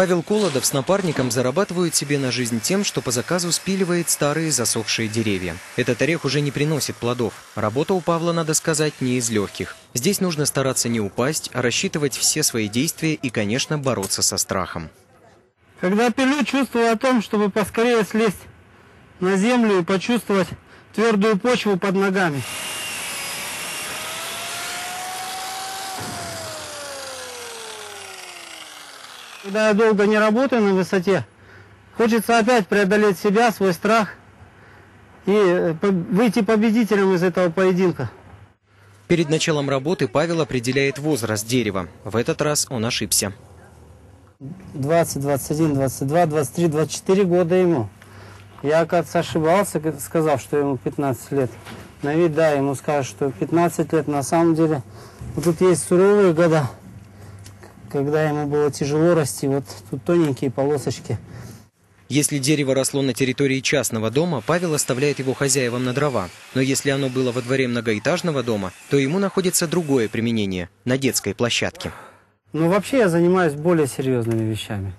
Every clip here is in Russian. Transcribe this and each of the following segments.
Павел Колодов с напарником зарабатывают себе на жизнь тем, что по заказу спиливает старые засохшие деревья. Этот орех уже не приносит плодов. Работа у Павла, надо сказать, не из легких. Здесь нужно стараться не упасть, а рассчитывать все свои действия и, конечно, бороться со страхом. Когда пилю, чувствую о том, чтобы поскорее слезть на землю и почувствовать твердую почву под ногами. Когда я долго не работаю на высоте, хочется опять преодолеть себя, свой страх и выйти победителем из этого поединка. Перед началом работы Павел определяет возраст дерева. В этот раз он ошибся. 20, 21, 22, 23, 24 года ему. Я, оказывается, ошибался, сказав, что ему 15 лет. На вид, да, ему скажут, что 15 лет. На самом деле, вот тут есть суровые года, когда ему было тяжело расти. Вот тут тоненькие полосочки. Если дерево росло на территории частного дома, Павел оставляет его хозяевам на дрова. Но если оно было во дворе многоэтажного дома, то ему находится другое применение – на детской площадке. Но вообще я занимаюсь более серьезными вещами.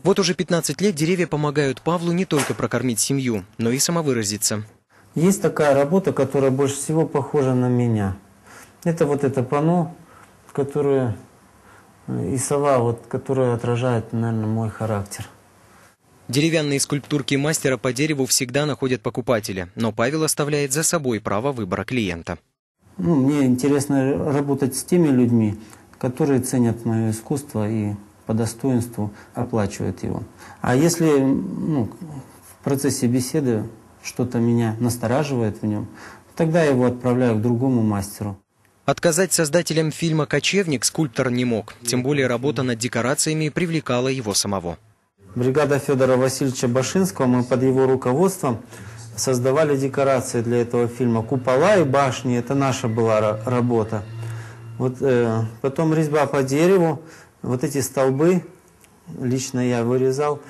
Вот уже 15 лет деревья помогают Павлу не только прокормить семью, но и самовыразиться. Есть такая работа, которая больше всего похожа на меня. Это вот это панно, которое и сова, вот, которая отражает, наверное, мой характер. Деревянные скульптурки мастера по дереву всегда находят покупателя, но Павел оставляет за собой право выбора клиента. Мне интересно работать с теми людьми, которые ценят мое искусство и по достоинству оплачивают его. А если в процессе беседы что-то меня настораживает в нем, тогда я его отправляю к другому мастеру. Отказать создателям фильма «Кочевник» скульптор не мог, тем более работа над декорациями привлекала его самого. Бригада Федора Васильевича Башинского, мы под его руководством создавали декорации для этого фильма. Купола и башни, это наша была работа. Вот, потом резьба по дереву, вот эти столбы лично я вырезал.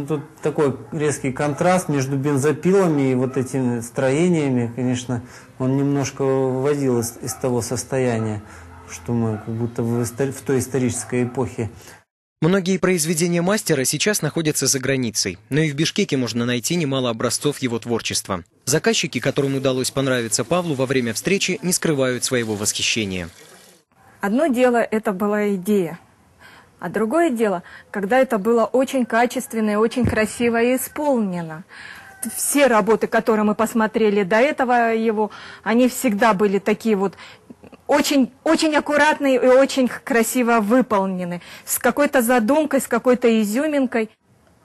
Тут такой резкий контраст между бензопилами и вот этими строениями, конечно, он немножко выводил из того состояния, что мы как будто в той исторической эпохе. Многие произведения мастера сейчас находятся за границей, но и в Бишкеке можно найти немало образцов его творчества. Заказчики, которым удалось понравиться Павлу во время встречи, не скрывают своего восхищения. Одно дело, это была идея. А другое дело, когда это было очень качественно и очень красиво исполнено. Все работы, которые мы посмотрели до этого его, они всегда были такие вот очень, очень аккуратные и очень красиво выполнены. С какой-то задумкой, с какой-то изюминкой.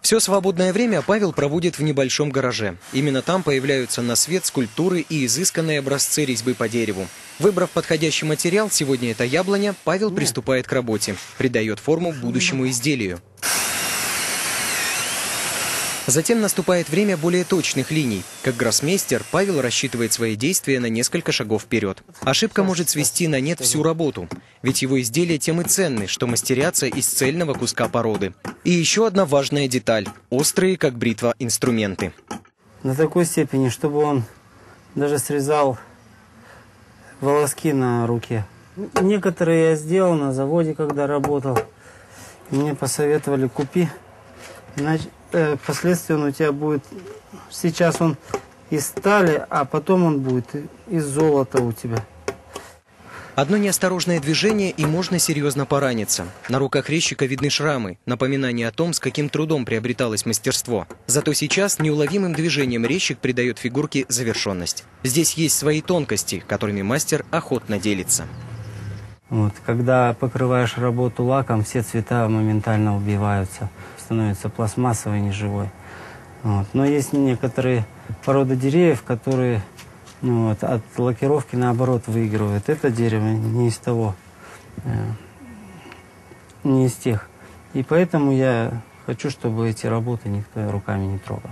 Все свободное время Павел проводит в небольшом гараже. Именно там появляются на свет скульптуры и изысканные образцы резьбы по дереву. Выбрав подходящий материал, сегодня это яблоня, Павел приступает к работе, придает форму будущему изделию. Затем наступает время более точных линий. Как гроссмейстер, Павел рассчитывает свои действия на несколько шагов вперед. Ошибка может свести на нет всю работу, ведь его изделия тем и ценны, что мастерятся из цельного куска породы. И еще одна важная деталь – острые, как бритва, инструменты. До такой степени, чтобы он даже срезал волоски на руке. Некоторые я сделал на заводе, когда работал. Мне посоветовали: купи, иначе впоследствии он у тебя будет, сейчас он из стали, а потом он будет из золота у тебя. Одно неосторожное движение, и можно серьезно пораниться. На руках резчика видны шрамы, напоминание о том, с каким трудом приобреталось мастерство. Зато сейчас неуловимым движением резчик придает фигурке завершенность. Здесь есть свои тонкости, которыми мастер охотно делится. Вот, когда покрываешь работу лаком, все цвета моментально убиваются, становится пластмассовой, неживой. Вот. Но есть некоторые породы деревьев, которые от лакировки наоборот выигрывают. Это дерево не из того, не из тех. И поэтому я хочу, чтобы эти работы никто руками не трогал.